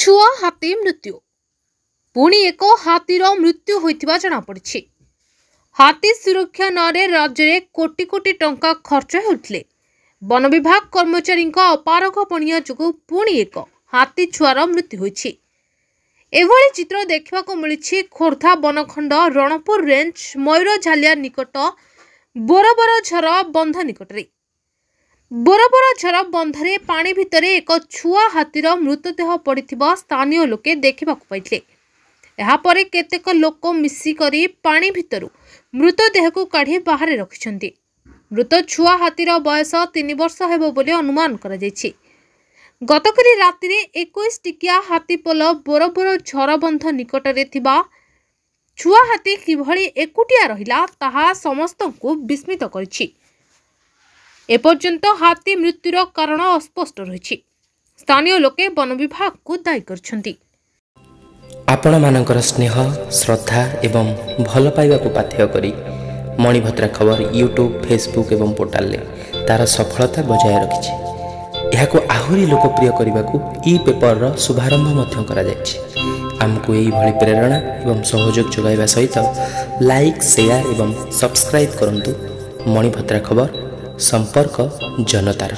छुआ हाथी मृत्यु पुणी एक हाथीर मृत्यु होइतिबा जणा पड़िछि। हाथी सुरक्षा नारे राज्य में कोटी कोटी टंका खर्च होउथिले। वन विभाग कर्मचारी अपारगपणीय जोगु पुणी एक हाथी छुआर मृत्यु होइछि। एभली चित्र देखा मिली खोर्धा बनखंड रणपुर रेंज मयूरझालिया निकट बोरबरझर बंध निकटरे। बोरबरझर बंधरे पानी भितरे एक छुआ हाथीर मृतदेह पड़िथिबा स्थानीय लोके देखा पाइथिले। यापर केतेक लोक मिसिकरी पानी भितरु मृतदेह को काढ़ी बाहर रखिछन्ति। मृत छुआ हाथीर बयस 3 वर्ष हेबो बोली अनुमान करा जायछि। गतकाली रातिरे 21 टिकिया हाथीपोल बोरबरझर बंध निकटरे थिबा छुआ हाथी किभली एकुटिया रहिला ताहा समस्तंकु विस्मित करिछि। एपर्यंत हाथी मृत्युर कारण अस्पष्ट रहिछि। स्थानीय लोके वन विभाग को दायी करछन्ति। आपण मानकर स्नेह श्रद्धा एवं भल पाइबा को पाथेय करी मणिभद्रा खबर यूट्यूब फेसबुक एवं पोर्टाल ले तार सफलता बजाय रखिछि। एहाको आहुरी लोकप्रिय करने को ई पेपर शुभारंभ मध्य करा जायछि। आमको यही भली प्रेरणा एवं सहयोग जोगाइबा सहित लाइक शेयर एवं सब्सक्राइब करंतु। मणिभद्रा खबर संपर्क जनतार।